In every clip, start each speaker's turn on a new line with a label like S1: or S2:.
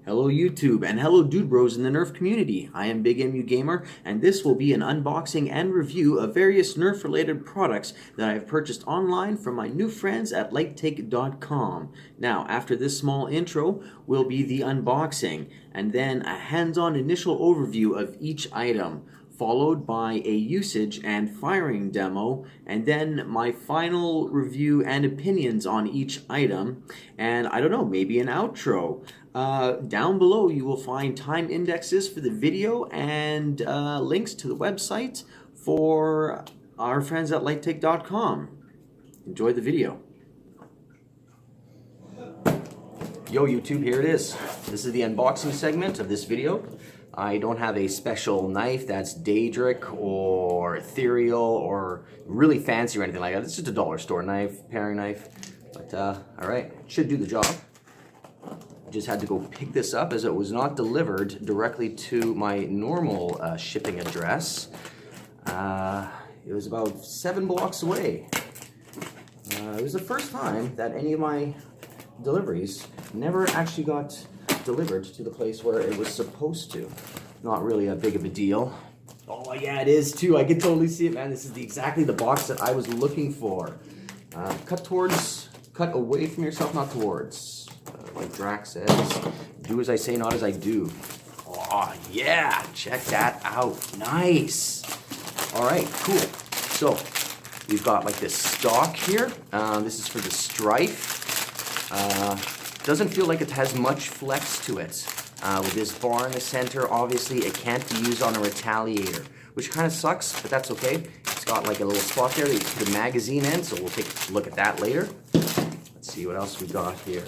S1: Hello YouTube, and hello Dude Bros in the NERF community. I am Big MU Gamer, and this will be an unboxing and review of various NERF related products that I have purchased online from my new friends at lighttake.com. Now, after this small intro will be the unboxing, and then a hands-on initial overview of each item, followed by a usage and firing demo, and then my final review and opinions on each item, and I don't know, maybe an outro. Down below you will find time indexes for the video and links to the website for our friends at lighttake.com. Enjoy the video. Yo YouTube, here it is. This is the unboxing segment of this video. I don't have a special knife that's Daedric or ethereal or really fancy or anything like that. It's just a dollar store knife, paring knife. But alright, should do the job. I just had to go pick this up as it was not delivered directly to my normal shipping address. It was about 7 blocks away. It was the first time that any of my deliveries never actually got delivered to the place where it was supposed to. Not really a big of a deal. Oh yeah, it is too. I can totally see it, man. This is exactly the box that I was looking for. Cut away from yourself, not towards. Like Drax says, do as I say, not as I do. Oh yeah, check that out. Nice. All right, cool. So we've got like this stock here. This is for the Stryfe. Doesn't feel like it has much flex to it. With this bar in the center, obviously it can't be used on a Retaliator, which kind of sucks, but that's okay. It's got like a little spot there that you can put a magazine in, so we'll take a look at that later. Let's see what else we got here.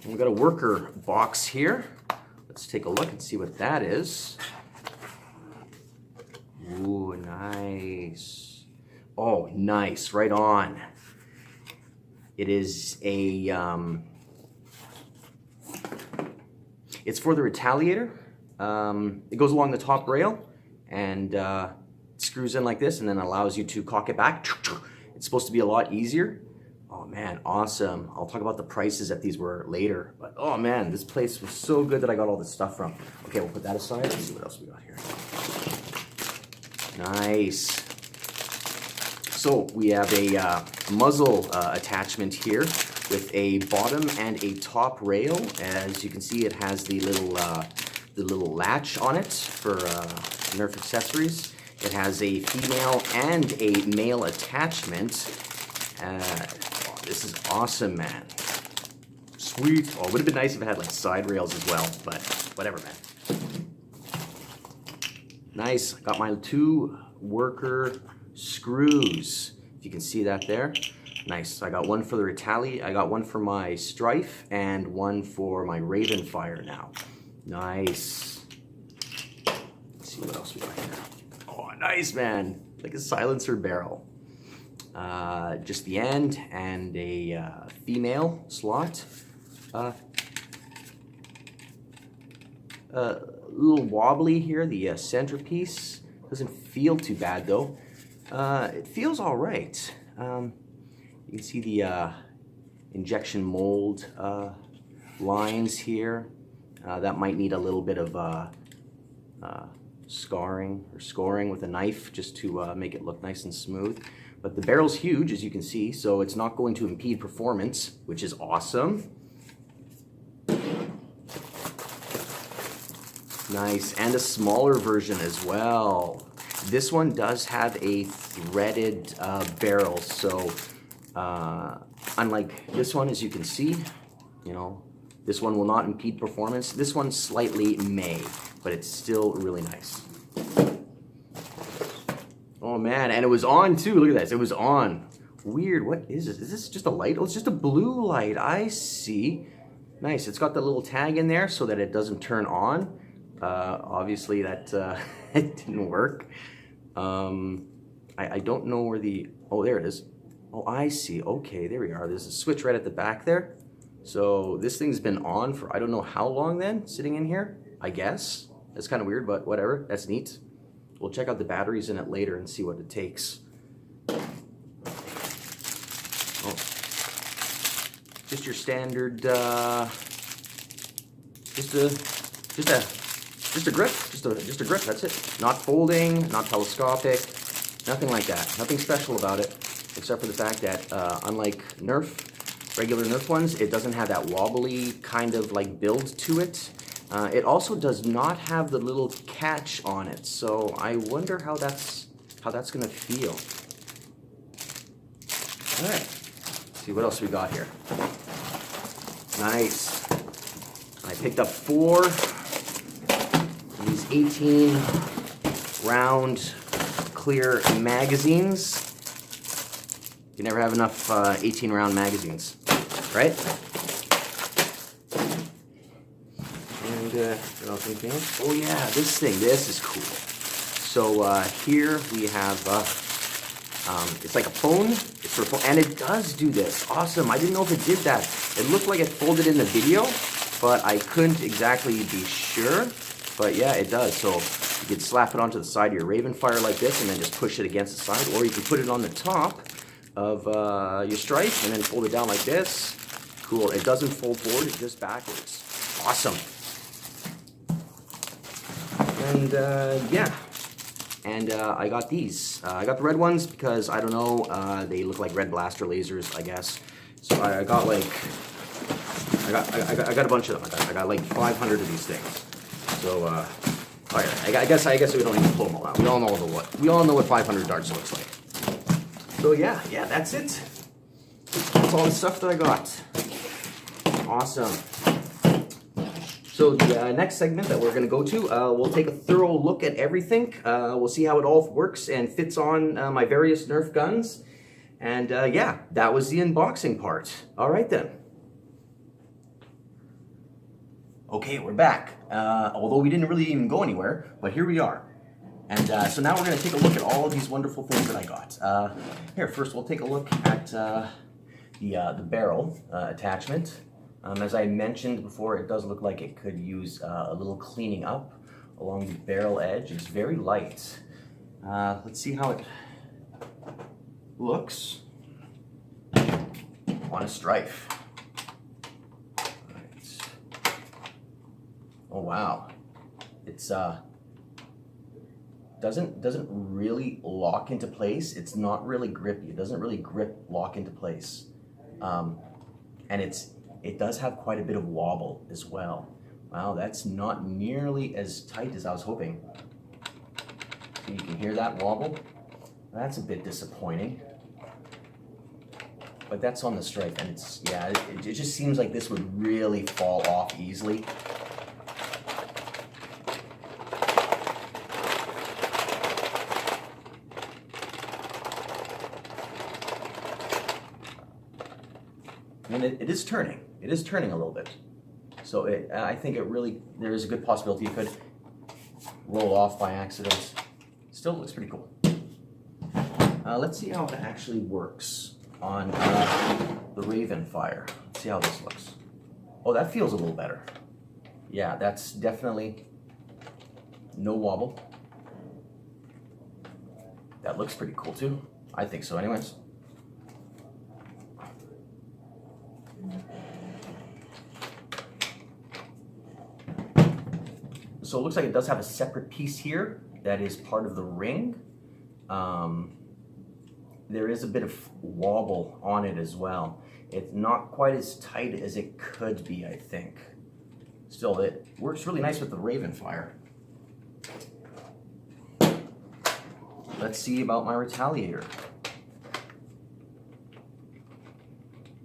S1: And we've got a worker box here. Let's take a look and see what that is. Ooh, nice. Oh, nice, right on. It is a, it's for the Retaliator. It goes along the top rail and it screws in like this and then allows you to cock it back. It's supposed to be a lot easier. Oh man, awesome. I'll talk about the prices that these were later. But oh man, this place was so good that I got all this stuff from. Okay, we'll put that aside. Let's see what else we got here. Nice. So we have a muzzle attachment here with a bottom and a top rail. As you can see, it has the little latch on it for NERF accessories. It has a female and a male attachment. This is awesome, man. Sweet. Oh, it would have been nice if it had like side rails as well, but whatever, man. Nice. Got my 2 worker screws. If you can see that there. Nice. I got one for the Retaliator. I got one for my Stryfe and one for my Rayvenfire now. Nice. Let's see what else we got here. Oh, nice, man. Like a silencer barrel. Just the end and a female slot. A little wobbly here, the centerpiece. Doesn't feel too bad though. It feels all right. You can see the injection mold lines here. That might need a little bit of scoring with a knife just to make it look nice and smooth. But the barrel's huge, as you can see, so it's not going to impede performance, which is awesome. Nice, and a smaller version as well. This one does have a threaded barrel, so unlike this one, as you can see, you know, this one will not impede performance. This one slightly may, but it's still really nice. Oh man, and it was on too. Look at this, it was on. Weird, what is this? Is this just a light? Oh, it's just a blue light, I see. Nice, it's got the little tag in there so that it doesn't turn on. Obviously that it didn't work. I don't know where the, oh there it is. Oh, I see, okay, there we are. There's a switch right at the back there. So this thing's been on for I don't know how long then, sitting in here, I guess. That's kind of weird, but whatever, that's neat. We'll check out the batteries in it later and see what it takes. Oh. Just your standard just a grip, just a grip. That's it. Not folding, not telescopic, nothing like that. Nothing special about it, except for the fact that unlike NERF, regular NERF ones, it doesn't have that wobbly kind of like build to it. It also does not have the little catch on it, so I wonder how that's gonna feel. All right, see what else we got here. Nice. I picked up 4 of these 18 round clear magazines. You never have enough 18 round magazines, right? And what else, anything else? Oh yeah, this thing, this is cool. So here we have, it's like a phone, it's for a phone, and it does do this. Awesome, I didn't know if it did that. It looked like it folded in the video, but I couldn't exactly be sure. But yeah, it does. So you can slap it onto the side of your Rayvenfire like this and then just push it against the side, or you can put it on the top of your Stryfe and then fold it down like this. Cool, it doesn't fold forward, it's just backwards. Awesome. And yeah, and I got these. I got the red ones because, I don't know, they look like red blaster lasers, I guess. So I got like, I got a bunch of them. I got like 500 of these things. So, I guess we don't need to pull them all out. We all know what 500 darts looks like. So yeah, that's it. That's all the stuff that I got. Awesome. So the next segment that we're going to go to, we'll take a thorough look at everything. We'll see how it all works and fits on my various NERF guns. And yeah, that was the unboxing part. All right then. Okay, we're back. Although we didn't really even go anywhere, but here we are. And so now we're going to take a look at all of these wonderful things that I got. Here, first we'll take a look at the barrel attachment. As I mentioned before, it does look like it could use a little cleaning up along the barrel edge. It's very light. Let's see how it looks on a Stryfe. Right. Oh wow, it's doesn't really lock into place. It's not really grippy. It doesn't really lock into place, and it does have quite a bit of wobble as well. Wow, that's not nearly as tight as I was hoping. So you can hear that wobble. That's a bit disappointing. But that's on the Stryfe, and it's, yeah, it just seems like this would really fall off easily. And it is turning. It is turning a little bit. So I think there is a good possibility it could roll off by accident. Still looks pretty cool. Let's see how it actually works on the Rayvenfire. Let's see how this looks. Oh, that feels a little better. Yeah, that's definitely no wobble. That looks pretty cool too. I think so anyways. So it looks like it does have a separate piece here that is part of the ring. There is a bit of wobble on it as well. It's not quite as tight as it could be, I think. Still, it works really nice with the Rayvenfire. Let's see about my Retaliator.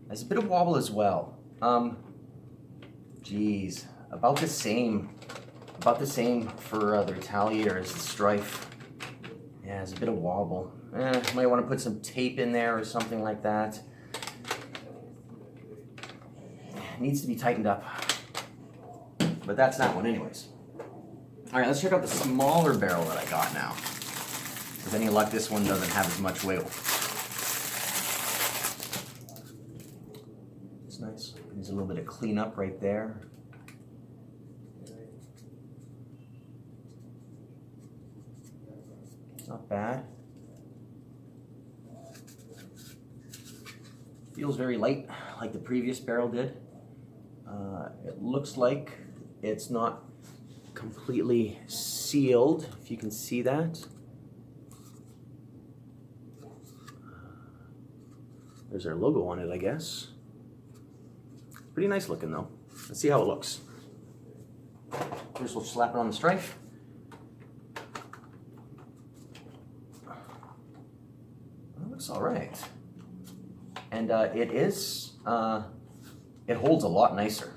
S1: There's a bit of wobble as well. Geez, about the same for the Retaliator as the Stryfe. Yeah, there's a bit of wobble. Might want to put some tape in there or something like that. It needs to be tightened up. But that's that one anyways. Alright, let's check out the smaller barrel that I got now. With any luck, this one doesn't have as much weight. It's nice. Needs a little bit of cleanup right there. It's not bad. Feels very light, like the previous barrel did. It looks like It's not completely sealed, if you can see that. There's our logo on it, I guess. Pretty nice looking though. Let's see how it looks. First we'll slap it on the Stryfe. That looks all right. And it holds a lot nicer.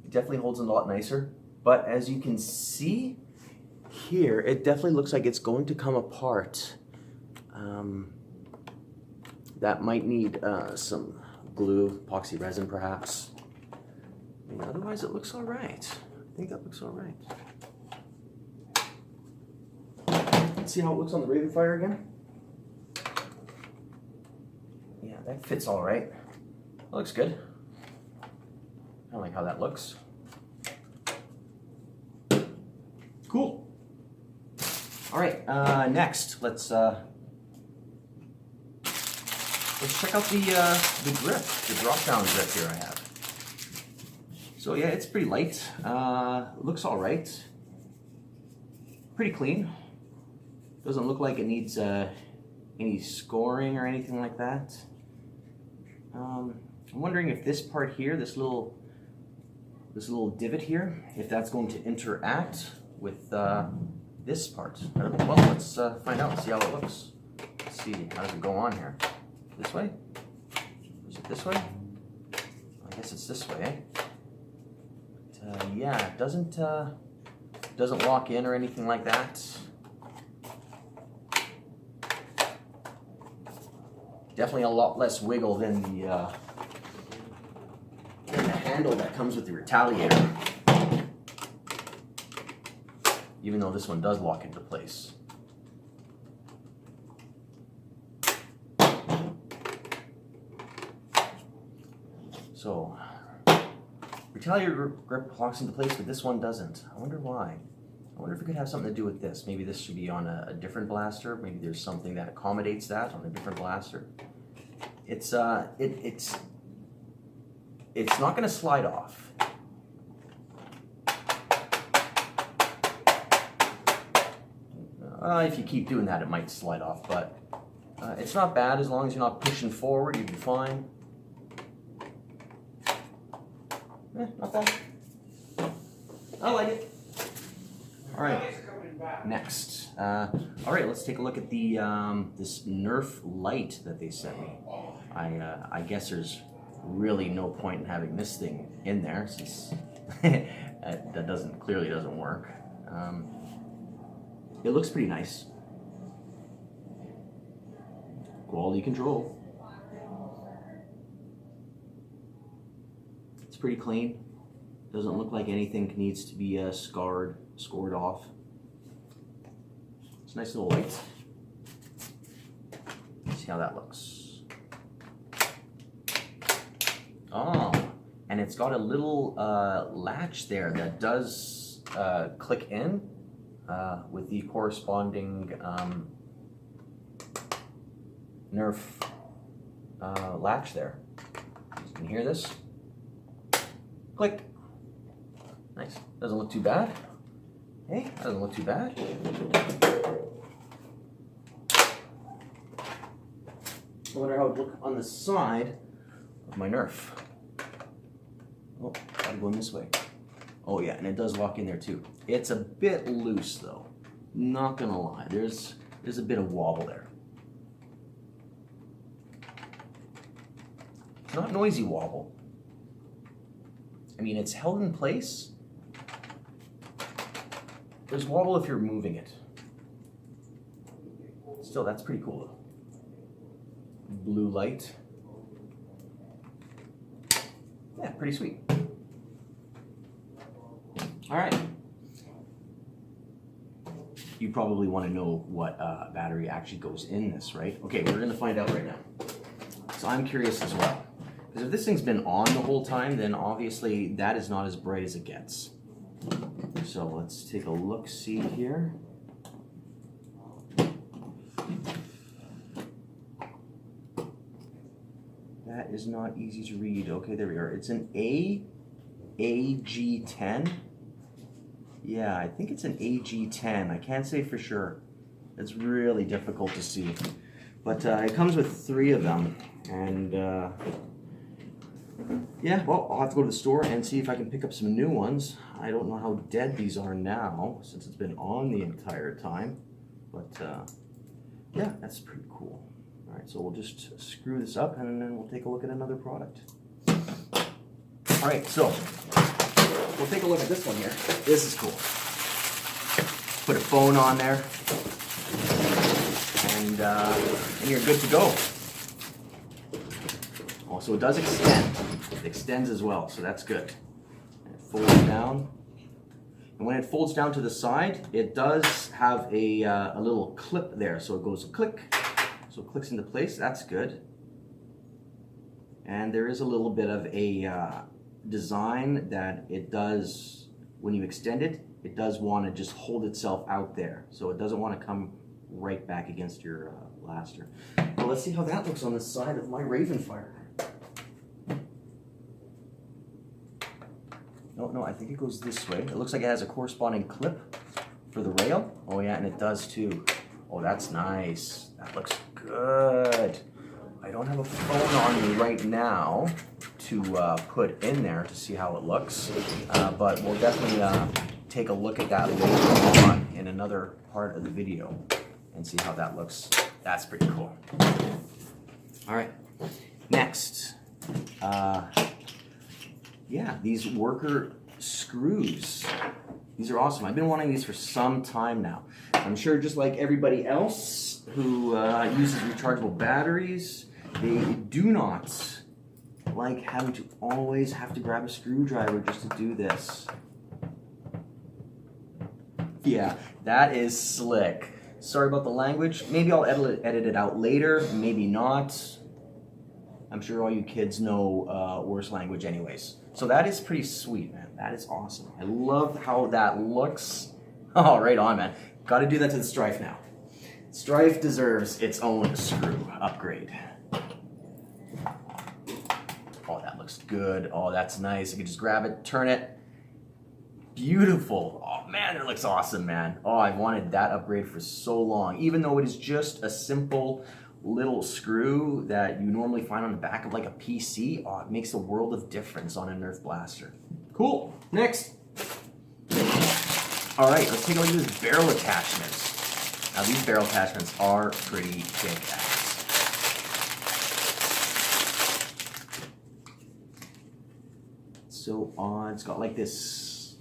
S1: It definitely holds a lot nicer. But as you can see here, it definitely looks like it's going to come apart. That might need some glue, epoxy resin perhaps. And otherwise it looks all right. I think that looks all right. Let's see how it looks on the Rayvenfire again. Yeah, that fits all right. That looks good. I like how that looks. Cool. All right, next, let's check out the grip, the drop-down grip here I have. So yeah, it's pretty light. Looks all right. Pretty clean. Doesn't look like it needs any scoring or anything like that. I'm wondering if this part here, this little divot here, if that's going to interact with this part. I don't know. Well, let's find out and see how it looks. Let's see, how does it go on here? This way? Is it this way? I guess it's this way, eh? But, yeah, it doesn't lock in or anything like that. Definitely a lot less wiggle than the handle that comes with the Retaliator. Even though this one does lock into place. So, Retaliator grip locks into place, but this one doesn't. I wonder why. I wonder if it could have something to do with this. Maybe this should be on a different blaster. Maybe there's something that accommodates that on a different blaster. It's not going to slide off. If you keep doing that, it might slide off, but it's not bad as long as you're not pushing forward. You'll be fine. Not bad. I like it. All right. Next. All right, let's take a look at the this NERF light that they sent me. I guess there's really no point in having this thing in there since that clearly doesn't work. It looks pretty nice. Quality control. It's pretty clean. Doesn't look like anything needs to be scored off. It's a nice little light. Let's see how that looks. Oh, and it's got a little latch there that does click in with the corresponding NERF latch there. You can hear this. Click. Nice. Doesn't look too bad. Hey, doesn't look too bad. I wonder how it would look on the side of my NERF. Oh, gotta go in this way. Oh yeah, and it does lock in there too. It's a bit loose though. Not gonna lie, there's a bit of wobble there. It's not noisy wobble. I mean, it's held in place. There's wobble if you're moving it. Still, that's pretty cool though. Blue light. Yeah, pretty sweet. All right. You probably want to know what battery actually goes in this, right? Okay, we're going to find out right now. So I'm curious as well. Because if this thing's been on the whole time, then obviously that is not as bright as it gets. So let's take a look-see here. That is not easy to read. Okay, there we are. It's an AG10 Yeah, I think it's an AG10. I can't say for sure. It's really difficult to see. But it comes with 3 of them. And yeah, well, I'll have to go to the store and see if I can pick up some new ones. I don't know how dead these are now, since it's been on the entire time. But yeah, that's pretty cool. All right, so we'll just screw this up and then we'll take a look at another product. All right, so we'll take a look at this one here. This is cool. Put a phone on there, and you're good to go. Oh, so it does extend. It extends as well, so that's good. And it folds down. And when it folds down to the side, it does have a little clip there. So it goes click, so it clicks into place. That's good. And there is a little bit of a design that it does, when you extend it, it does want to just hold itself out there. So it doesn't want to come right back against your blaster. Well, let's see how that looks on the side of my Rayvenfire. No, I think it goes this way. It looks like it has a corresponding clip for the rail. Oh yeah, and it does too. Oh, that's nice. That looks good. I don't have a phone on me right now to put in there to see how it looks, but we'll definitely take a look at that later on in another part of the video and see how that looks. That's pretty cool. All right, next. Yeah, these worker screws. These are awesome. I've been wanting these for some time now. I'm sure just like everybody else who uses rechargeable batteries, they do not like having to always have to grab a screwdriver just to do this. Yeah, that is slick. Sorry about the language. Maybe I'll edit it out later, maybe not. I'm sure all you kids know worse language anyways. So that is pretty sweet, man. That is awesome. I love how that looks. Oh, right on, man. Got to do that to the Stryfe now. Stryfe deserves its own screw upgrade. Oh, that looks good. Oh, that's nice. You can just grab it, turn it. Beautiful. Oh, man, it looks awesome, man. Oh, I wanted that upgrade for so long. Even though it is just a simple little screw that you normally find on the back of like a PC, oh, it makes a world of difference on a Nerf blaster. Cool. Next. All right, let's take a look at these barrel attachments. Now, these barrel attachments are pretty kick-ass. So it's got like this,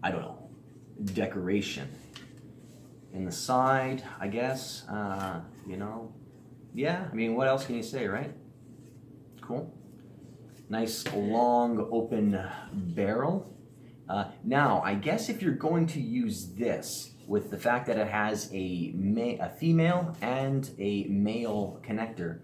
S1: I don't know, decoration in the side, I guess. You know, yeah, I mean, what else can you say, right? Cool. Nice long open barrel. Now, I guess if you're going to use this, with the fact that it has a female and a male connector,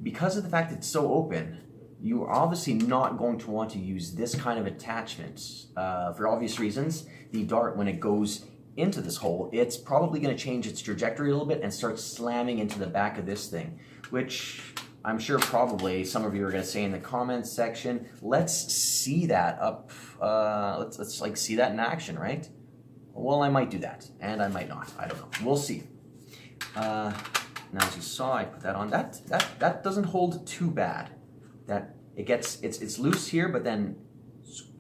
S1: because of the fact that it's so open, you are obviously not going to want to use this kind of attachment. For obvious reasons, the dart, when it goes into this hole, it's probably going to change its trajectory a little bit and start slamming into the back of this thing, which I'm sure probably some of you are going to say in the comments section, let's see that up, let's like see that in action, right? Well, I might do that, and I might not. I don't know. We'll see. Now, as you saw, I put that on. That doesn't hold too bad. That it's loose here, but then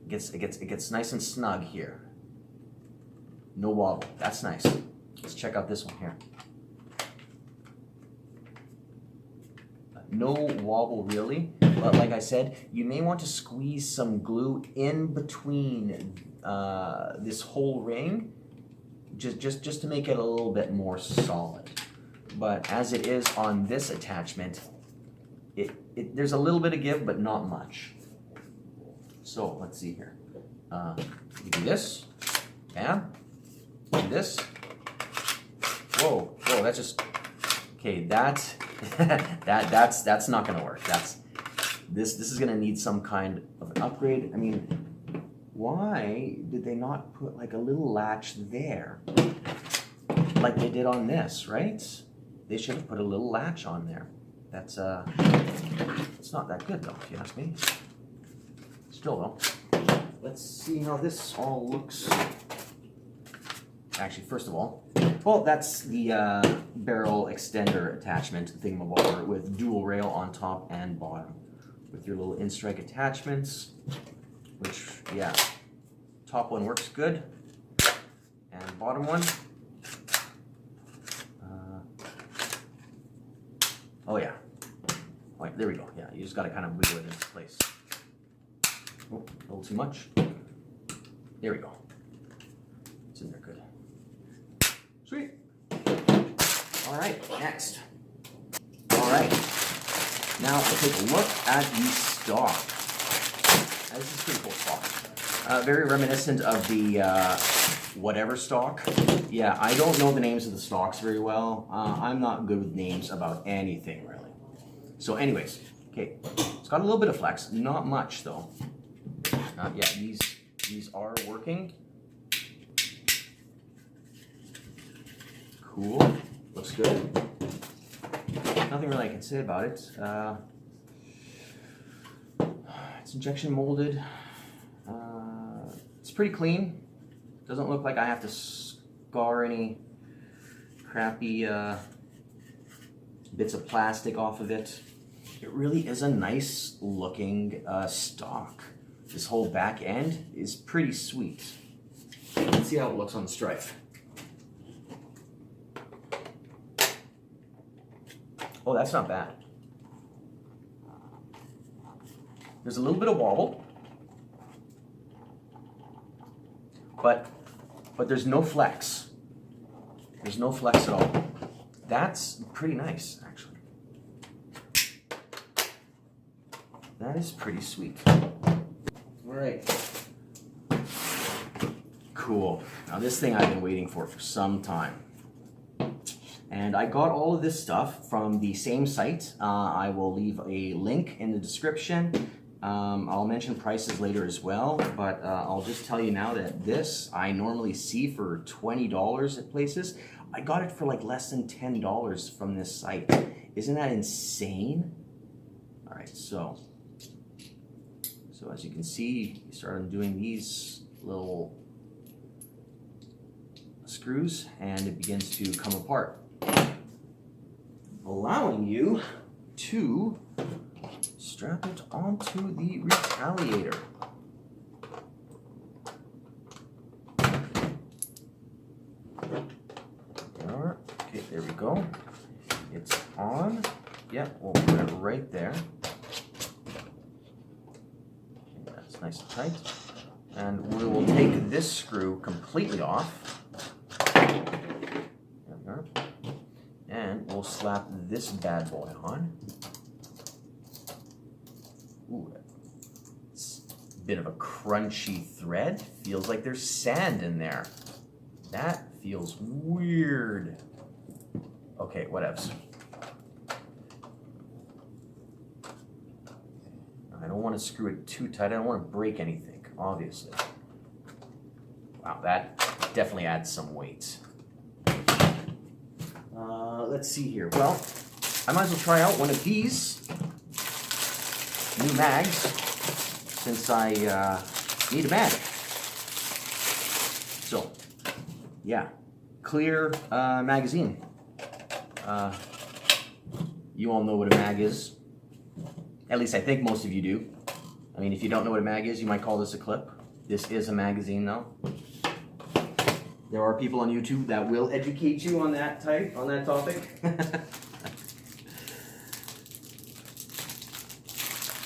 S1: it gets nice and snug here. No wobble. That's nice. Let's check out this one here. No wobble really, but like I said, you may want to squeeze some glue in between this whole ring, just to make it a little bit more solid. But as it is on this attachment, there's a little bit of give, but not much. So let's see here. You do this, bam. Do this. Whoa, that's just okay. That's not gonna work. This is gonna need some kind of an upgrade. I mean, why did they not put like a little latch there, like they did on this? Right? They should have put a little latch on there. That's it's not that good though, if you ask me. Still though, let's see how this all looks. Actually, first of all, well, that's the barrel extender attachment thingamabobber with dual rail on top and bottom, with your little in-strike attachments, which, yeah, top one works good, and bottom one, oh yeah, right, there we go, yeah, you just got to kind of wiggle it into place. Oh, a little too much. There we go. It's in there good. Sweet. All right, next. All right, now I'll take a look at the stock. Now, this is pretty cool stock. Very reminiscent of the whatever stock. Yeah, I don't know the names of the stocks very well. I'm not good with names about anything really. So anyways, okay, it's got a little bit of flex, not much though. Yeah, these are working. Cool, looks good. Nothing really I can say about it. It's injection molded. It's pretty clean. Doesn't look like I have to scar any crappy bits of plastic off of it. It really is a nice looking stock. This whole back end is pretty sweet. Let's see how it looks on the Stryfe. Oh, that's not bad. There's a little bit of wobble, but there's no flex. There's no flex at all. That's pretty nice, actually. That is pretty sweet. All right. Cool. Now this thing I've been waiting for some time. And I got all of this stuff from the same site. I will leave a link in the description. I'll mention prices later as well, but I'll just tell you now that this I normally see for $20 at places. I got it for like less than $10 from this site. Isn't that insane? All right, so as you can see, you start doing these little screws and it begins to come apart, allowing you to strap it onto the Retaliator. Okay, there we go. It's on. Yep, we'll put it right there. Okay, that's nice and tight. And we will take this screw completely off. There we are. And we'll slap this bad boy on. Ooh, it's a bit of a crunchy thread. Feels like there's sand in there. That feels weird. Okay, whatevs. I don't want to screw it too tight. I don't want to break anything, obviously. Wow, that definitely adds some weight. Let's see here. Well, I might as well try out one of these new mags since I need a mag. So, yeah, clear magazine. You all know what a mag is. At least I think most of you do. I mean, if you don't know what a mag is, you might call this a clip. This is a magazine, though. There are people on YouTube that will educate you on that topic.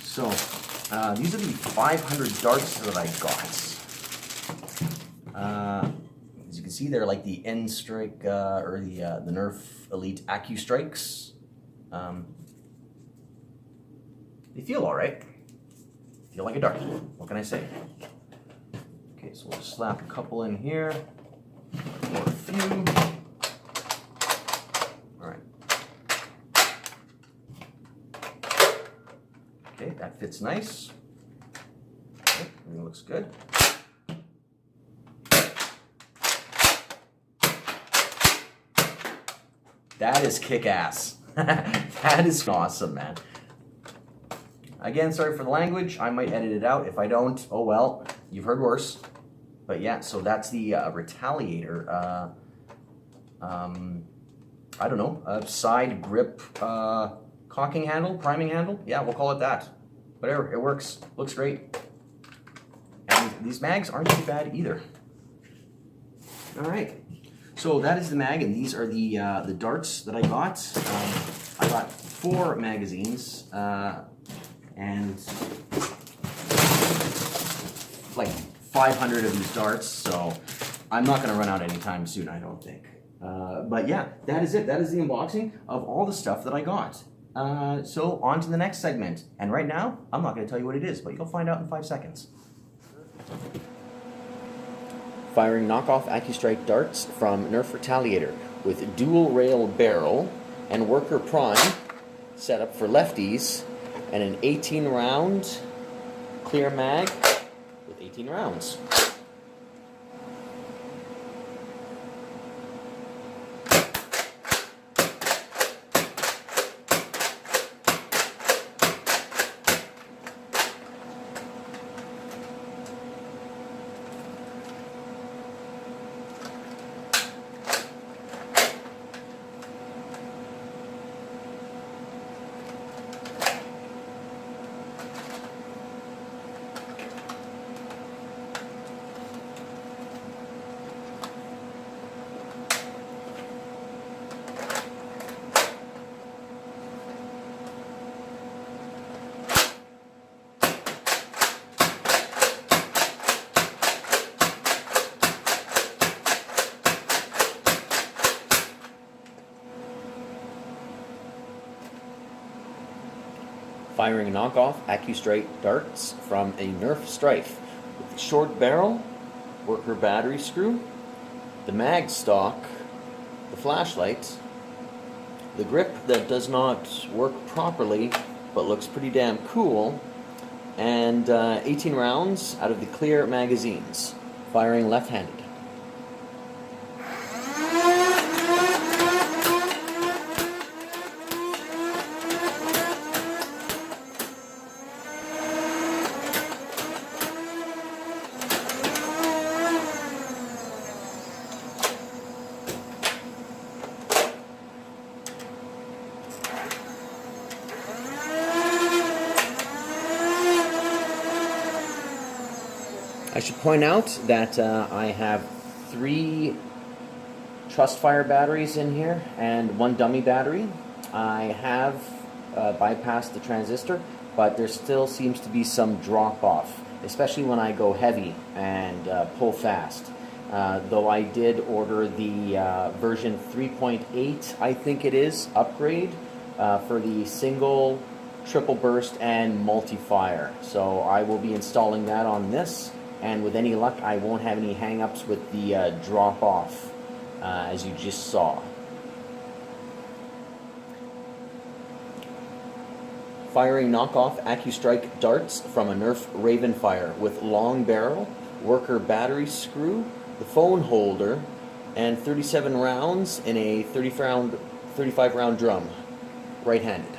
S1: So, these are the 500 darts that I got. As you can see, they're like the N-Strike or the NERF Elite accustrikes. They feel all right. Feel like a dart. What can I say? Okay, so we'll just slap a couple in here. Or a few. All right. Okay, that fits nice. Okay, everything looks good. That is kick-ass. That is awesome, man. Again, sorry for the language. I might edit it out. If I don't, oh well. you've heard worse. But yeah, so that's the Retaliator. I don't know, a side grip cocking handle, priming handle. Yeah, we'll call it that. Whatever, it works. Looks great. And these mags aren't too bad either. All right, so that is the mag, and these are the darts that I got. I got 4 magazines, and like 500 of these darts, so I'm not going to run out anytime soon, I don't think. But yeah, that is it. That is the unboxing of all the stuff that I got. So on to the next segment. And right now, I'm not going to tell you what it is, but you'll find out in 5 seconds. Firing knockoff accustrike darts from NERF Retaliator with dual rail barrel and worker prime set up for lefties, and an 18 round clear mag with 18 rounds. Firing knockoff accustrike darts from a NERF Stryfe with the short barrel, worker battery screw, the mag stock, the flashlight, the grip that does not work properly but looks pretty damn cool, and 18 rounds out of the clear magazines, firing left-handed. I should point out that I have 3 Trustfire batteries in here and 1 dummy battery. I have bypassed the transistor, but there still seems to be some drop off, especially when I go heavy and pull fast. Though I did order the version 3.8, I think it is, upgrade for the single, triple burst, and multi-fire. So I will be installing that on this. And with any luck, I won't have any hang-ups with the drop-off, as you just saw. Firing knockoff accustrike darts from a NERF Rayvenfire with long barrel, worker battery screw, the phone holder, and 37 rounds in a 35 round drum, right-handed.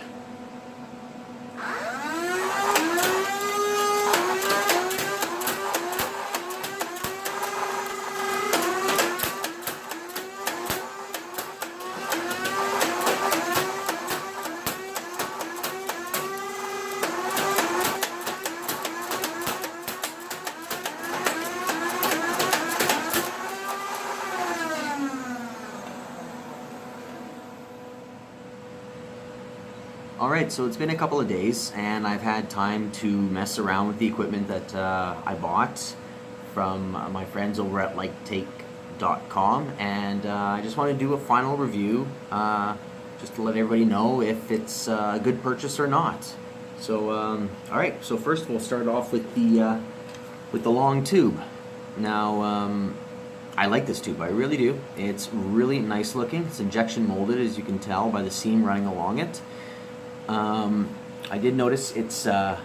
S1: Alright, so it's been a couple of days and I've had time to mess around with the equipment that I bought from my friends over at liketake.com, and I just want to do a final review just to let everybody know if it's a good purchase or not. So alright, so first we'll start off with the long tube. Now I like this tube, I really do. It's really nice looking. It's injection molded, as you can tell by the seam running along it. I did notice it is a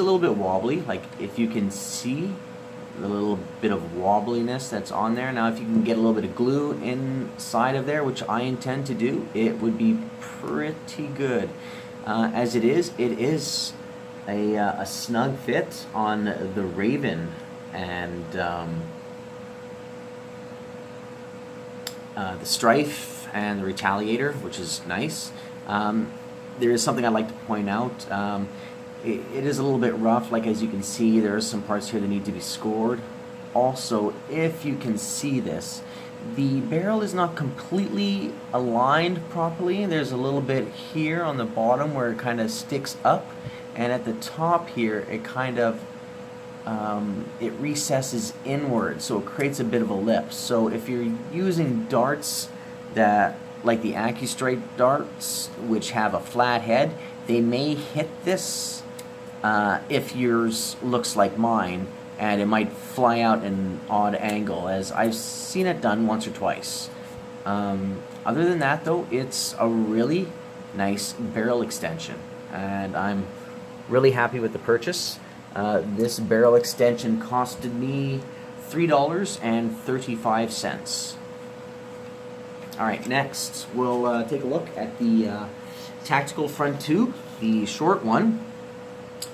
S1: little bit wobbly, like if you can see the little bit of wobbliness that's on there. Now if you can get a little bit of glue inside of there, which I intend to do, it would be pretty good. As it is a snug fit on the Raven and the Stryfe and the Retaliator, which is nice. There is something I'd like to point out. It is a little bit rough, like as you can see, there are some parts here that need to be scored. Also, if you can see this, the barrel is not completely aligned properly. There's a little bit here on the bottom where it kind of sticks up, and at the top here it kind of it recesses inward, so it creates a bit of a lip. So if you're using darts that, like the accustrike darts, which have a flat head, they may hit this if yours looks like mine, and it might fly out in an odd angle, as I've seen it done once or twice. Other than that though, it's a really nice barrel extension, and I'm really happy with the purchase. This barrel extension costed me $3.35. Alright, next we'll take a look at the tactical front tube, the short one.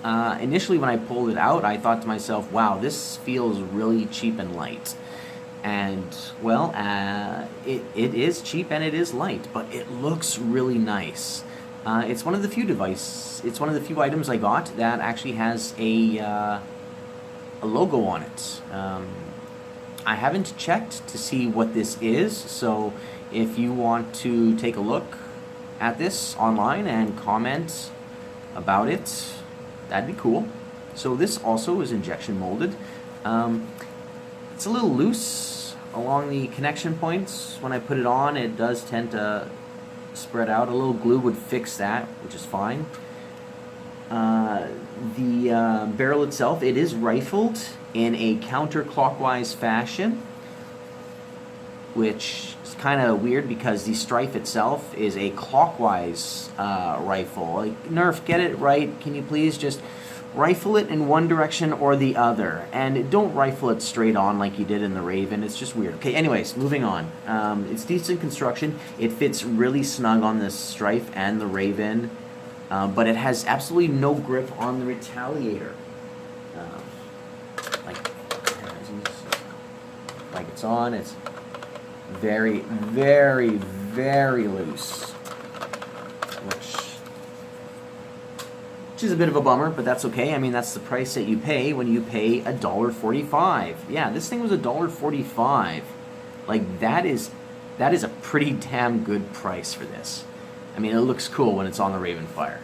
S1: Initially when I pulled it out, I thought to myself, wow, this feels really cheap and light. And, well, it is cheap and it is light, but it looks really nice. It's one of the few items I got that actually has a logo on it. I haven't checked to see what this is, so if you want to take a look at this online and comment about it, that'd be cool. So this also is injection molded. It's a little loose along the connection points. When I put it on, it does tend to spread out. A little glue would fix that, which is fine. The barrel itself, it is rifled in a counterclockwise fashion, which is kind of weird because the Stryfe itself is a clockwise rifle. Like, NERF, get it right. Can you please just rifle it in one direction or the other, and don't rifle it straight on like you did in the Raven. It's just weird. Okay, anyways, moving on. It's decent construction. It fits really snug on the Stryfe and the Raven, but it has absolutely no grip on the Retaliator. Like it's on, it's very, very, very loose, which is a bit of a bummer, but that's okay. I mean, that's the price that you pay when you pay $1.45. Yeah, this thing was $1.45. Like, that is a pretty damn good price for this. I mean, it looks cool when it's on the Rayvenfire.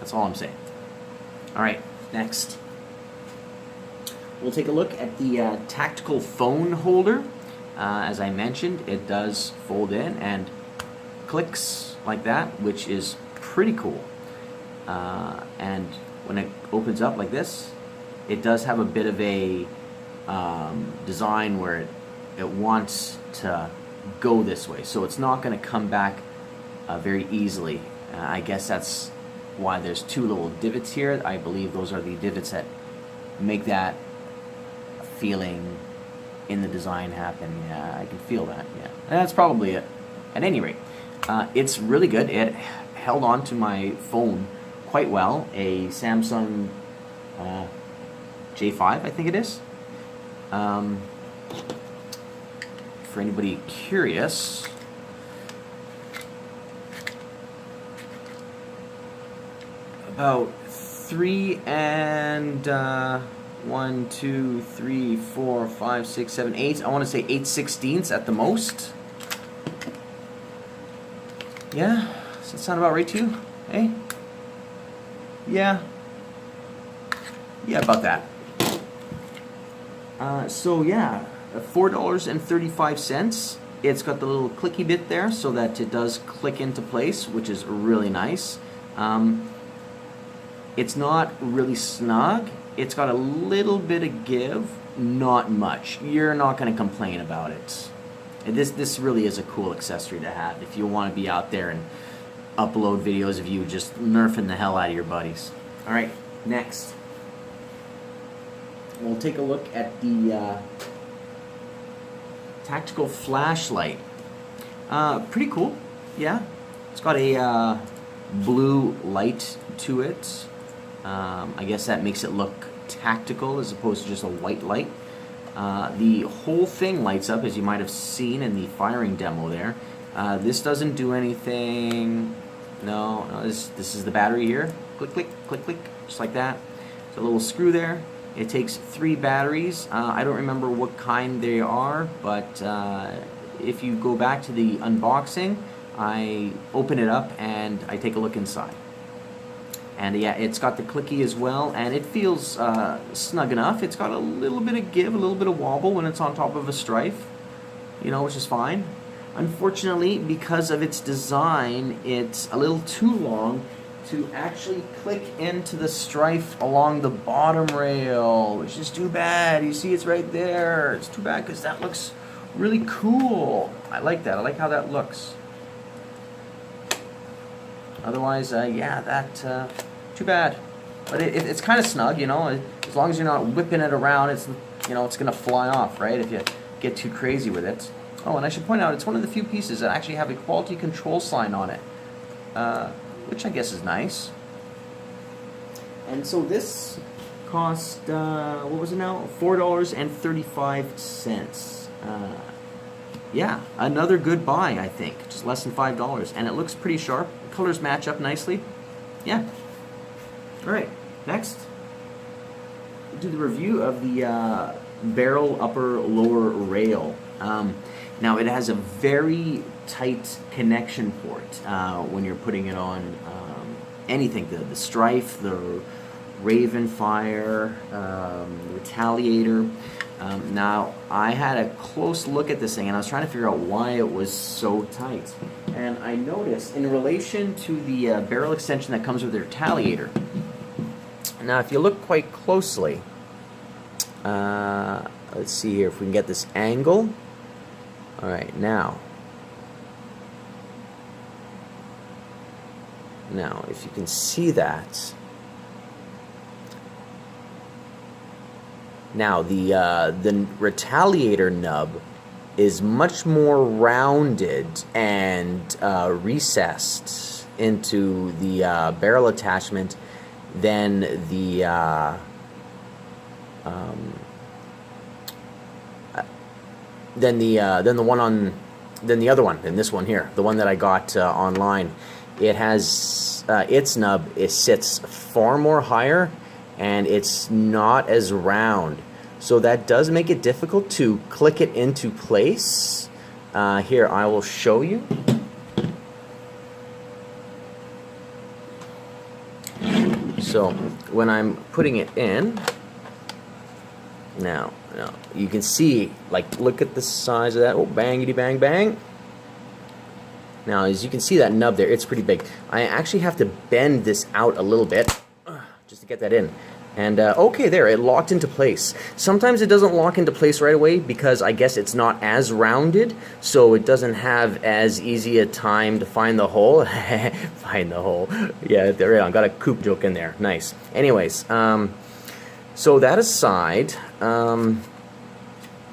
S1: That's all I'm saying. All right, next. We'll take a look at the tactical phone holder. As I mentioned, it does fold in and clicks like that, which is pretty cool. And when it opens up like this, it does have a bit of a design where it wants to go this way, so it's not going to come back very easily. I guess that's why there's two little divots here. I believe those are the divots that make that feeling in the design happen. Yeah, I can feel that. Yeah, and that's probably it. At any rate, it's really good. It held on to my phone quite well. A Samsung J5, I think it is. For anybody curious, about 3 and 1, 2, 3, 4, 5, 6, 7, 8. I want to say 8/16 at the most. Yeah, does that sound about right to you? Hey? Yeah. Yeah, about that. So yeah, $4.35. It's got the little clicky bit there so that it does click into place, which is really nice. It's not really snug. It's got a little bit of give, not much. You're not going to complain about it. And this really is a cool accessory to have if you want to be out there and upload videos of you just nerfing the hell out of your buddies. Alright, next. We'll take a look at the tactical flashlight. Pretty cool, yeah. It's got a blue light to it. I guess that makes it look tactical as opposed to just a white light. The whole thing lights up, as you might have seen in the firing demo there. This doesn't do anything. No, this is the battery here. Click, click, click, click, just like that. There's a little screw there. It takes 3 batteries. I don't remember what kind they are, but if you go back to the unboxing, I open it up and I take a look inside. And yeah, it's got the clicky as well, and it feels snug enough. It's got a little bit of give, a little bit of wobble when it's on top of a Stryfe, you know, which is fine. Unfortunately, because of its design, it's a little too long to actually click into the Stryfe along the bottom rail, which is too bad. You see, it's right there. It's too bad because that looks really cool. I like that. I like how that looks. Otherwise, yeah, that too bad. But it's kind of snug, you know. As long as you're not whipping it around, it's, you know, it's gonna fly off, right? If you get too crazy with it. Oh, and I should point out, it's one of the few pieces that actually have a quality control sign on it, which I guess is nice. And so this cost, what was it now? $4.35. Yeah, another good buy, I think. Just less than $5, and it looks pretty sharp. The colors match up nicely. Yeah. All right, next, we'll do the review of the barrel upper lower rail. Now it has a very tight connection port when you're putting it on anything, the Stryfe, the Rayvenfire, Retaliator. Now I had a close look at this thing and I was trying to figure out why it was so tight. And I noticed in relation to the barrel extension that comes with the Retaliator. Now if you look quite closely, let's see here if we can get this angle. All right, now if you can see that. Now the Retaliator nub is much more rounded and recessed into the barrel attachment than the other one, than this one here, the one that I got online. It has its nub. It sits far more higher, and it's not as round, so that does make it difficult to click it into place. Here, I will show you. So when I'm putting it in, now you can see, like, look at the size of that. Oh, bangity bang bang. Now, as you can see, that nub there, it's pretty big. I actually have to bend this out a little bit just to get that in. And okay, there, it locked into place. Sometimes it doesn't lock into place right away because I guess it's not as rounded, so it doesn't have as easy a time to find the hole. Find the hole. Yeah, there we go. I got a coop joke in there. Nice. Anyways, so that aside,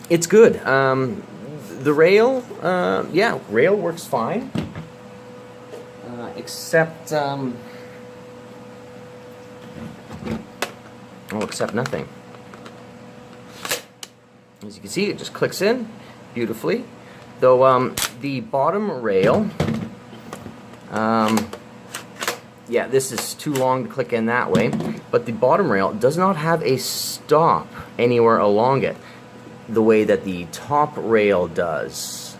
S1: it's good. The rail, yeah, rail works fine, except nothing. As you can see, it just clicks in beautifully. Though the bottom rail, yeah, this is too long to click in that way, but the bottom rail does not have a stop anywhere along it the way that the top rail does.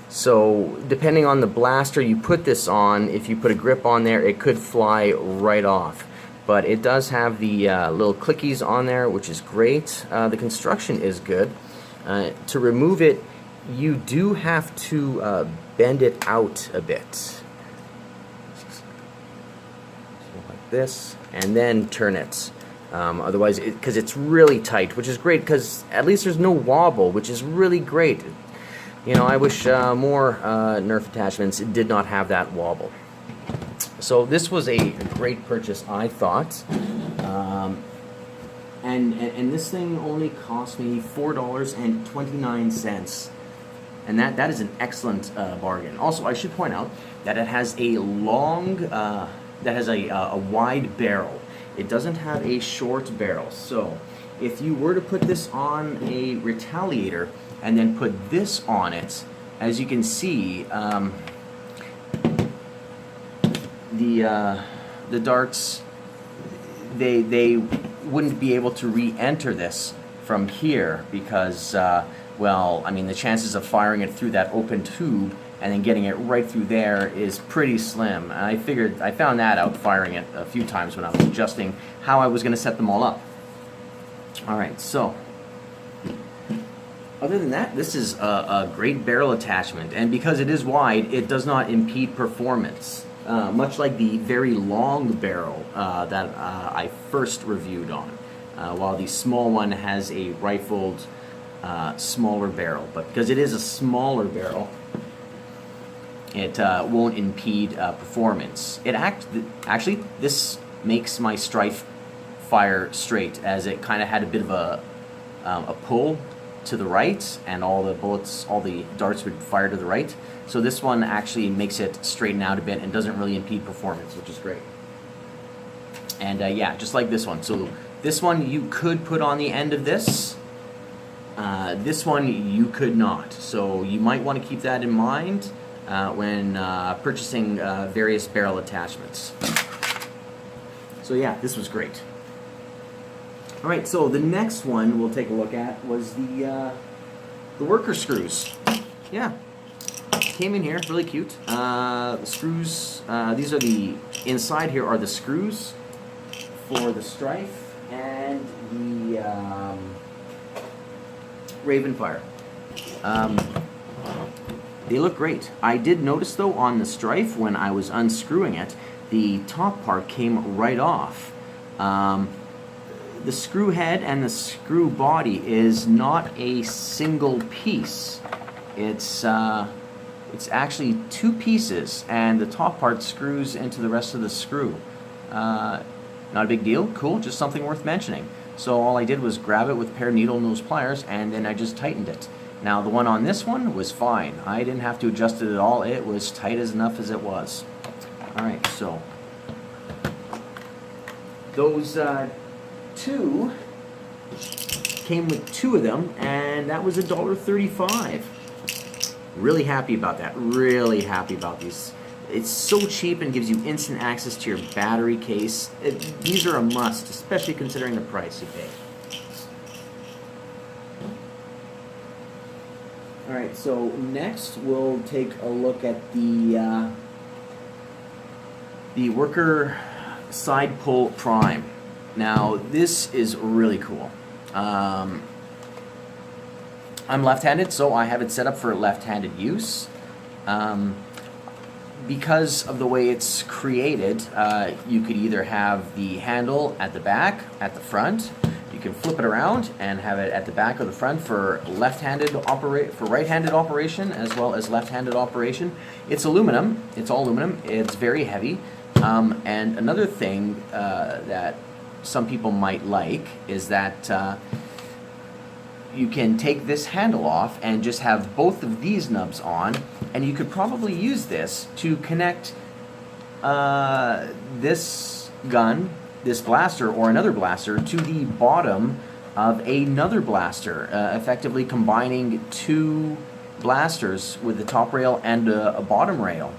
S1: So depending on the blaster you put this on, if you put a grip on there, it could fly right off. But it does have the little clickies on there, which is great. The construction is good. To remove it, you do have to bend it out a bit. So like this, and then turn it. Otherwise, because it's really tight, which is great, because at least there's no wobble, which is really great. You know, I wish more NERF attachments did not have that wobble. So this was a great purchase, I thought. And this thing only cost me $4.29. And that is an excellent bargain. Also, I should point out that it has a long, that has a wide barrel. it doesn't have a short barrel. So if you were to put this on a Retaliator and then put this on it, as you can see, the darts, they wouldn't be able to re-enter this from here because, well, I mean, the chances of firing it through that open tube and then getting it right through there is pretty slim. And I found that out firing it a few times when I was adjusting how I was going to set them all up. All right, so other than that, this is a great barrel attachment, and because it is wide, it does not impede performance. Much like the very long barrel that I first reviewed on, while the small one has a rifled smaller barrel. But because it is a smaller barrel, it won't impede performance. Actually, this makes my Stryfe fire straight, as it kind of had a bit of a pull to the right, and all the darts would fire to the right. So this one actually makes it straighten out a bit and doesn't really impede performance, which is great. And yeah, just like this one. So this one you could put on the end of this. This one you could not. So you might want to keep that in mind when purchasing various barrel attachments. So yeah, this was great. All right, so the next one we'll take a look at was the worker screws. Yeah, came in here, really cute. The screws, these are the, inside here are the screws for the Stryfe and the Rayvenfire. They look great. I did notice though on the Stryfe, when I was unscrewing it, the top part came right off. The screw head and the screw body is not a single piece. It's actually two pieces, and the top part screws into the rest of the screw. Not a big deal, cool, just something worth mentioning. So all I did was grab it with a pair of needle nose pliers, and then I just tightened it. Now the one on this one was fine. I didn't have to adjust it at all. It was tight as enough as it was. Alright, so those two came with two of them, and that was $1.35. Really happy about that. Really happy about these. It's so cheap and gives you instant access to your battery case. These are a must, especially considering the price you pay. Alright, so next we'll take a look at the worker side pull prime. Now this is really cool. I'm left-handed, so I have it set up for left-handed use. Because of the way it's created, you could either have the handle at the back, at the front. You can flip it around and have it at the back or the front for right-handed operation as well as left-handed operation. It's aluminum. It's all aluminum. It's very heavy. And another thing that some people might like is that you can take this handle off and just have both of these nubs on, and you could probably use this to connect this gun, this blaster, or another blaster to the bottom of another blaster, effectively combining two blasters with the top rail and a bottom rail.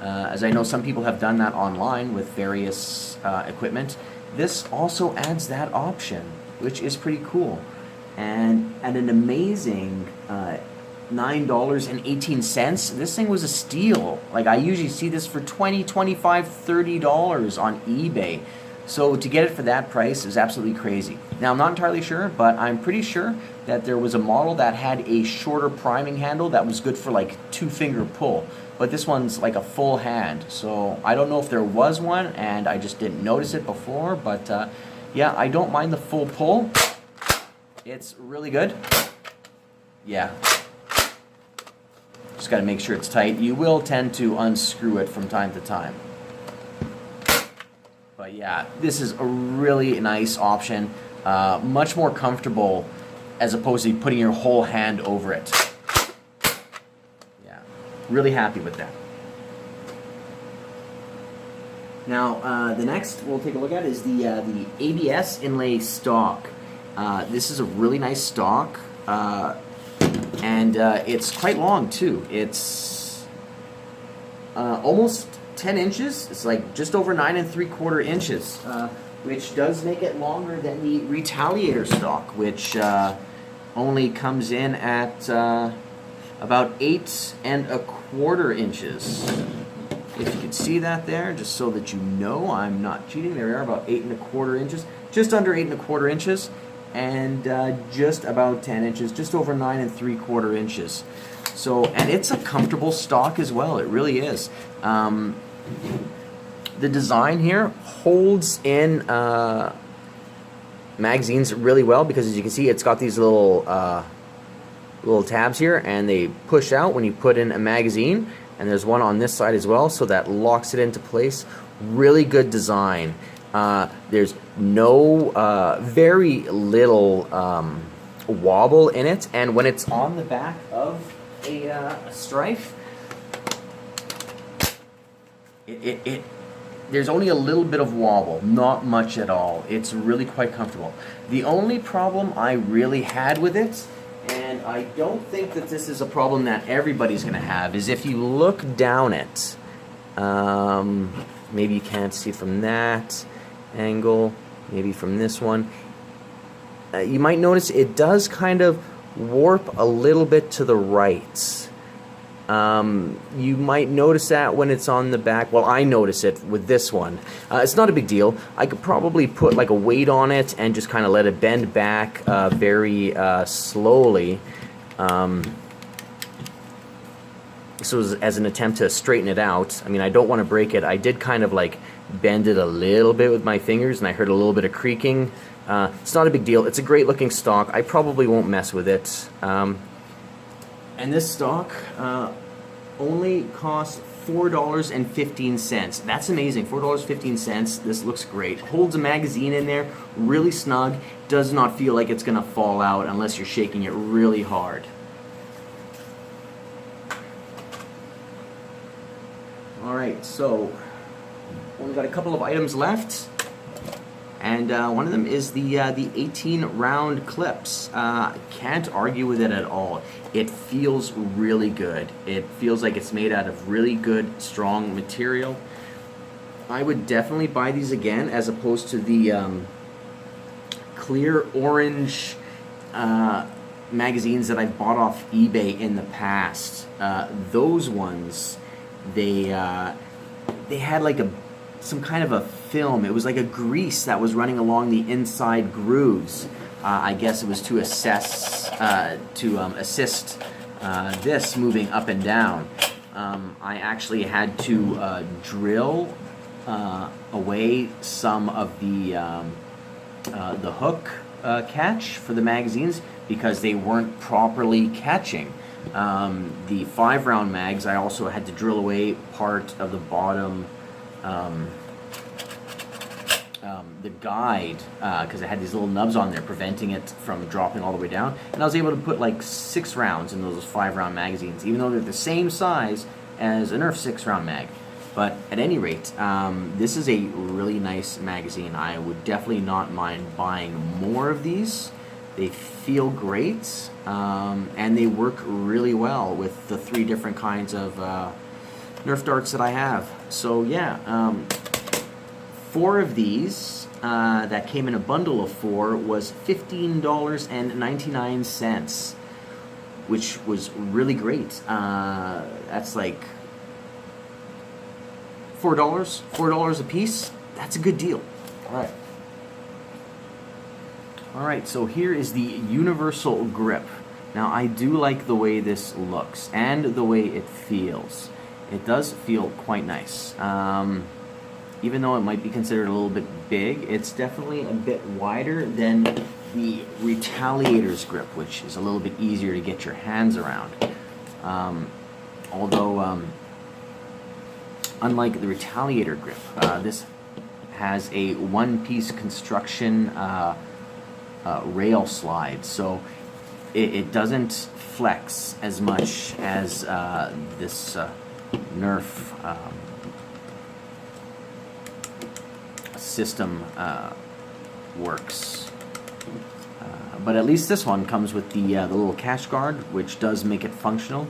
S1: As I know some people have done that online with various equipment. This also adds that option, which is pretty cool. And at an amazing $9.18, this thing was a steal. Like, I usually see this for $20, $25, $30 on eBay. So to get it for that price is absolutely crazy. Now, I'm not entirely sure, but I'm pretty sure that there was a model that had a shorter priming handle that was good for like 2-finger pull. But this one's like a full hand. So I don't know if there was one and I just didn't notice it before, but yeah, I don't mind the full pull. It's really good. Yeah. Just got to make sure it's tight. You will tend to unscrew it from time to time. But yeah, this is a really nice option. Much more comfortable as opposed to putting your whole hand over it. Yeah, really happy with that. Now, the next we'll take a look at is the ABS inlay stock. This is a really nice stock, and it's quite long too. It's almost 10 inches. It's like just over 9 3/4 inches, which does make it longer than the Retaliator stock, which only comes in at about 8 1/4 inches. If you can see that there, just so that you know I'm not cheating, there we are, about 8 1/4 inches, just under 8 1/4 inches, and just about 10 inches, just over 9 3/4 inches. So, and it's a comfortable stock as well, it really is. The design here holds in magazines really well, because as you can see, it's got these little tabs here, and they push out when you put in a magazine. And there's one on this side as well, so that locks it into place. Really good design. There's no, very little wobble in it, and when it's on the back of a Stryfe, there's only a little bit of wobble, not much at all. It's really quite comfortable. The only problem I really had with it, and I don't think that this is a problem that everybody's going to have, is if you look down it, maybe you can't see from that angle, maybe from this one, you might notice it does kind of warp a little bit to the right. You might notice that when it's on the back. Well, I notice it with this one. It's not a big deal. I could probably put like a weight on it and just kind of let it bend back very slowly. So as an attempt to straighten it out. I mean, I don't want to break it. I did kind of like bend it a little bit with my fingers, and I heard a little bit of creaking. It's not a big deal. It's a great looking stock. I probably won't mess with it. And this stock only costs $4.15. That's amazing. $4.15. This looks great. Holds a magazine in there, really snug. Does not feel like it's going to fall out unless you're shaking it really hard. All right, so only got a couple of items left. And one of them is the 18-round clips. Can't argue with it at all. It feels really good. It feels like it's made out of really good, strong material. I would definitely buy these again, as opposed to the clear orange magazines that I've bought off eBay in the past. Those ones, they had like some kind of a film. It was like a grease that was running along the inside grooves. I guess it was to assist this moving up and down. I actually had to drill away some of the hook catch for the magazines, because they weren't properly catching. The 5-round mags, I also had to drill away part of the bottom, the guide, because it had these little nubs on there preventing it from dropping all the way down. And I was able to put like 6 rounds in those 5-round magazines, even though they're the same size as a NERF 6-round mag. But at any rate, this is a really nice magazine. I would definitely not mind buying more of these. They feel great, and they work really well with the 3 different kinds of NERF darts that I have. So yeah, 4 of these that came in a bundle of 4 was $15.99, which was really great. That's like $4 a piece. That's a good deal. All right, so here is the universal grip. Now, I do like the way this looks and the way it feels. It does feel quite nice. Even though it might be considered a little bit big, it's definitely a bit wider than the Retaliator's grip, which is a little bit easier to get your hands around. Although, unlike the Retaliator grip, this has a one-piece construction rail slide, so it doesn't flex as much as this NERF system works. But at least this one comes with the little cash guard, which does make it functional.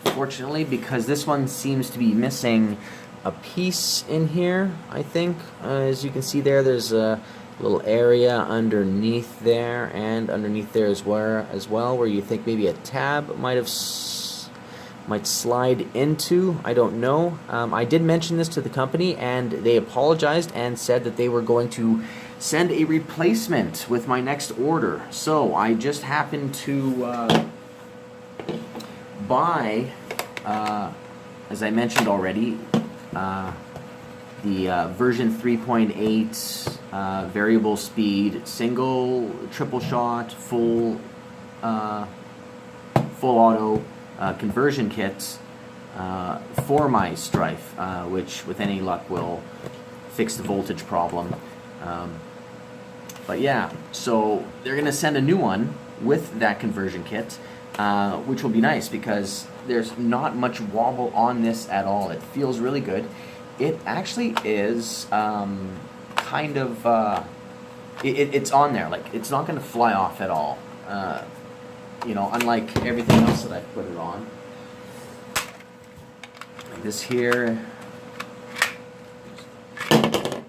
S1: Unfortunately, because this one seems to be missing a piece in here, I think. As you can see there, there's a little area underneath there and underneath there as well, where you think maybe a tab might slide into. I don't know. I did mention this to the company, and they apologized and said that they were going to send a replacement with my next order. So I just happened to buy, as I mentioned already, the version 3.8 variable speed, single, triple shot, full auto conversion kits for my Stryfe, which with any luck will fix the voltage problem. But yeah, so they're going to send a new one with that conversion kit, which will be nice because there's not much wobble on this at all. It feels really good. It actually is kind of, it's on there. Like, it's not going to fly off at all. You know, unlike everything else that I've put it on. Like this here. And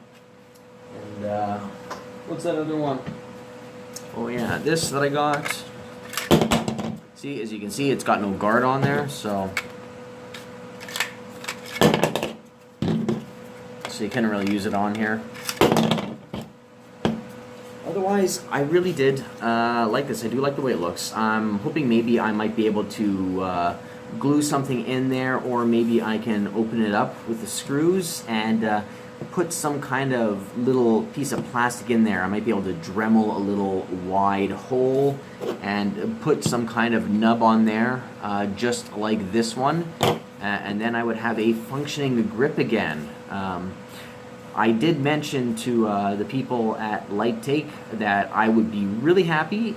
S1: what's that other one? Oh yeah, this that I got. See, as you can see, it's got no guard on there, so you couldn't really use it on here. Otherwise, I really did like this. I do like the way it looks. I'm hoping maybe I might be able to glue something in there, or maybe I can open it up with the screws and put some kind of little piece of plastic in there. I might be able to Dremel a little wide hole and put some kind of nub on there, just like this one, and then I would have a functioning grip again. I did mention to the people at Light Take that I would be really happy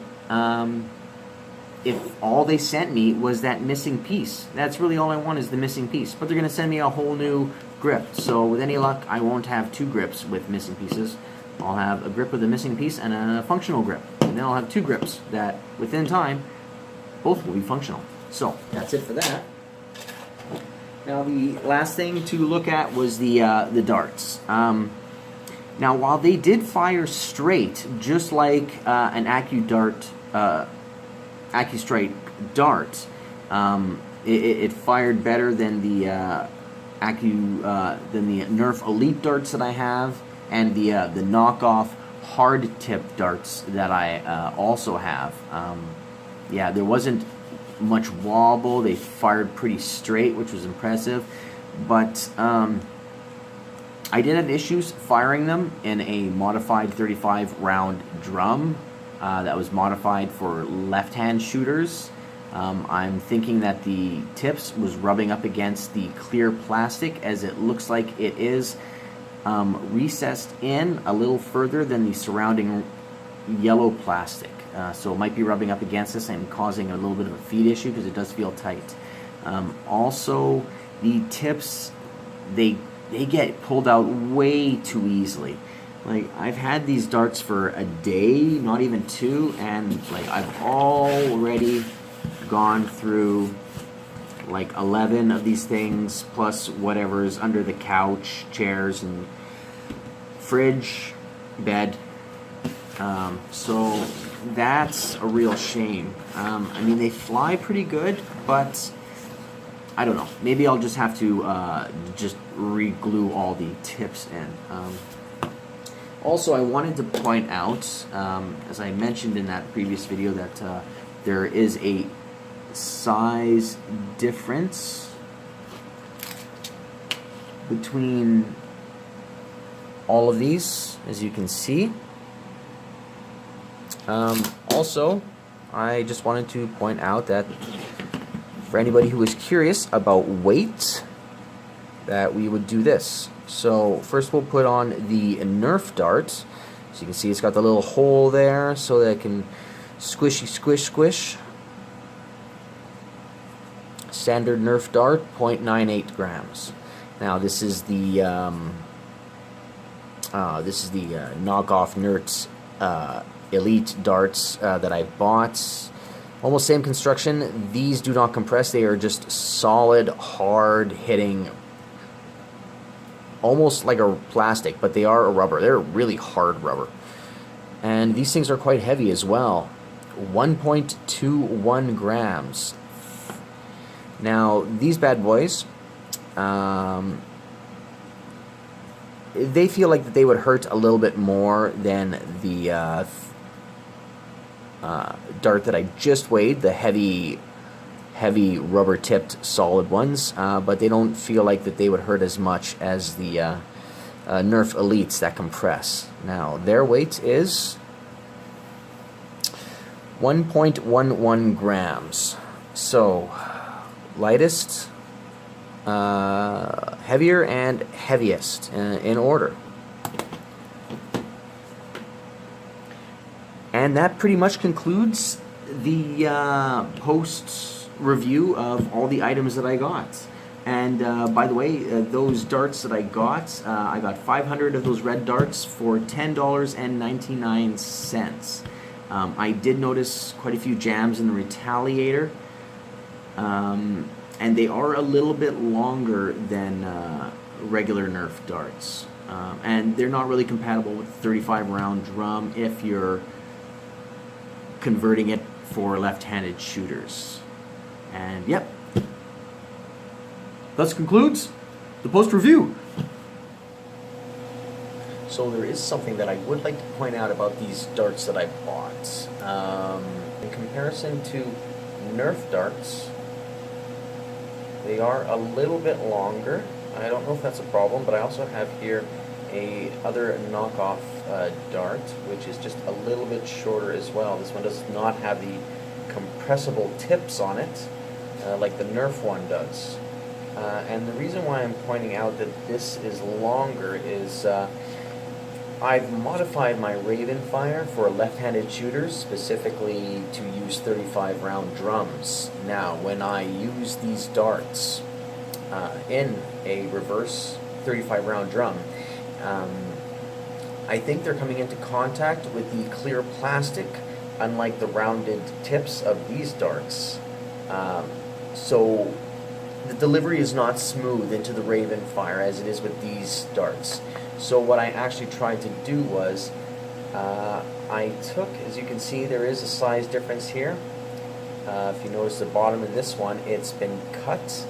S1: if all they sent me was that missing piece. That's really all I want, is the missing piece. But they're going to send me a whole new grip. So with any luck, I won't have two grips with missing pieces. I'll have a grip with a missing piece and a functional grip. And then I'll have two grips that, within time, both will be functional. So that's it for that. Now the last thing to look at was the darts. Now while they did fire straight, just like an accustrike dart, it fired better than the NERF Elite darts that I have, and the knockoff hard tip darts that I also have. Yeah, there wasn't much wobble. They fired pretty straight, which was impressive, but I did have issues firing them in a modified 35 round drum that was modified for left-hand shooters. I'm thinking that the tips was rubbing up against the clear plastic, as it looks like it is recessed in a little further than the surrounding yellow plastic. So it might be rubbing up against this and causing a little bit of a feed issue, because it does feel tight. Also, the tips, they get pulled out way too easily. Like, I've had these darts for a day, not even two, and like I've already gone through like 11 of these things, plus whatever's under the couch, chairs, and fridge, bed. So that's a real shame. I mean, they fly pretty good, but I don't know. Maybe I'll just have to just re-glue all the tips in. Also, I wanted to point out, as I mentioned in that previous video, that there is a size difference between all of these, as you can see. Also, I just wanted to point out that for anybody who is curious about weight, that we would do this. So first we'll put on the NERF dart. So you can see it's got the little hole there so that it can squishy squish squish. Standard NERF dart, 0.98 grams. Now this is the This is the knockoff NERF Elite darts that I bought. Almost same construction. These do not compress. They are just solid, hard hitting, almost like a plastic, but they are a rubber. They're really hard rubber. And these things are quite heavy as well. 1.21 grams. Now, these bad boys, they feel like that they would hurt a little bit more than the dart that I just weighed, the heavy rubber-tipped solid ones, but they don't feel like that they would hurt as much as the NERF Elites that compress. Now, their weight is 1.11 grams. So, lightest, heavier, and heaviest in order. And that pretty much concludes the post review of all the items that I got. And by the way, those darts that I got 500 of those red darts for $10.99. I did notice quite a few jams in the Retaliator, and they are a little bit longer than regular NERF darts. And they're not really compatible with 35 round drum if you're converting it for left-handed shooters. And yep, thus concludes the post review. So there is something that I would like to point out about these darts that I bought. In comparison to NERF darts, they are a little bit longer. I don't know if that's a problem, but I also have here a other knockoff dart, which is just a little bit shorter as well. This one does not have the compressible tips on it like the NERF one does. And the reason why I'm pointing out that this is longer is I've modified my Rayvenfire for left-handed shooters, specifically to use 35 round drums. Now, when I use these darts in a reverse 35 round drum, I think they're coming into contact with the clear plastic, unlike the rounded tips of these darts. So the delivery is not smooth into the Rayvenfire as it is with these darts. So what I actually tried to do was, I took, as you can see, there is a size difference here. If you notice the bottom of this one, it's been cut.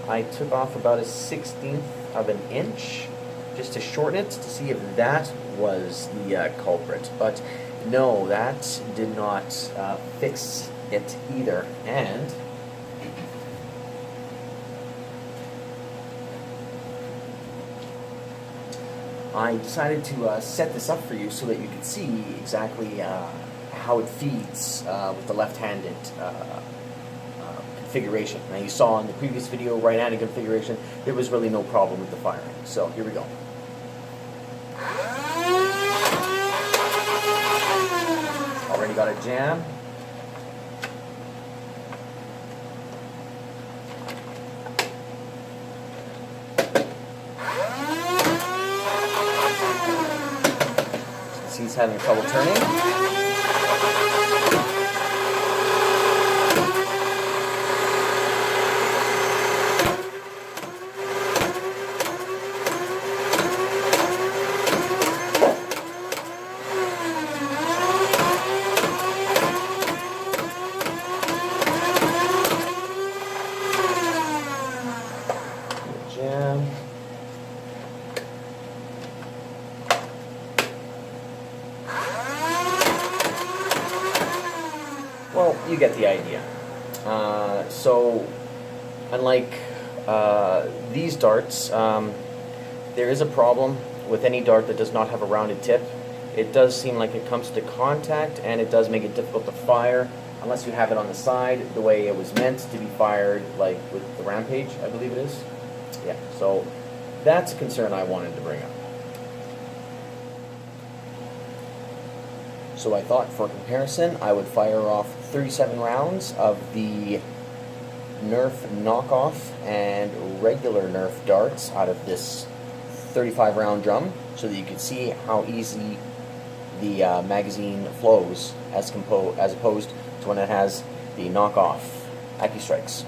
S1: I took off about a 1/16 of an inch just to shorten it to see if that was the culprit. But no, that did not fix it either. And I decided to set this up for you so that you can see exactly how it feeds with the left-handed configuration. Now, you saw in the previous video, right-handed configuration, there was really no problem with the firing. So here we go. Already got a jam. He's having trouble turning. Jam. Well, you get the idea. So, unlike these darts, there is a problem with any dart that does not have a rounded tip. It does seem like it comes to contact, and it does make it difficult to fire unless you have it on the side the way it was meant to be fired, like with the Rampage, I believe it is. Yeah, so that's a concern I wanted to bring up. So I thought, for comparison, I would fire off 37 rounds of the NERF knockoff and regular NERF darts out of this 35 round drum. so that you can see how easy the magazine flows as opposed to when it has the knockoff accustrikes.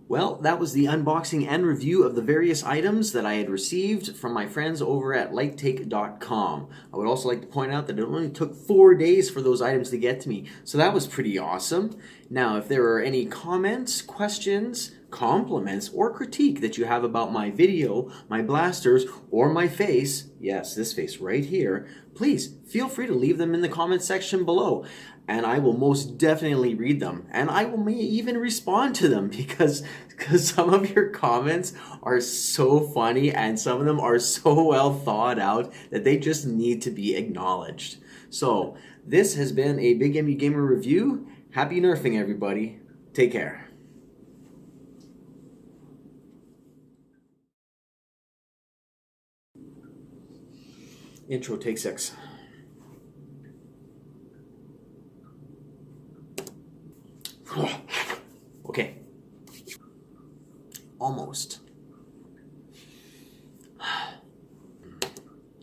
S1: Well, that was the unboxing and review of the various items that I had received from my friends over at lighttake.com. I would also like to point out that it only took 4 days for those items to get to me, so that was pretty awesome. Now, if there are any comments, questions, compliments, or critique that you have about my video, my blasters, or my face, yes, this face right here, please feel free to leave them in the comment section below. And I will most definitely read them. And I will may even respond to them because some of your comments are so funny and some of them are so well thought out that they just need to be acknowledged. So this has been a Big MU Gamer review. Happy nerfing, everybody. Take care. Intro, take 6. Okay. Almost.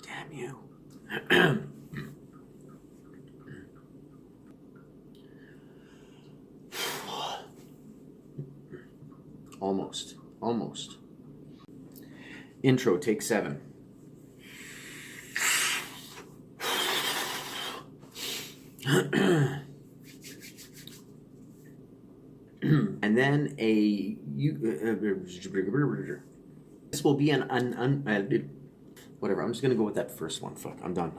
S1: Damn you. Almost. Almost. Intro, take 7. And then this will be an whatever. I'm just gonna go with that first one. Fuck. I'm done.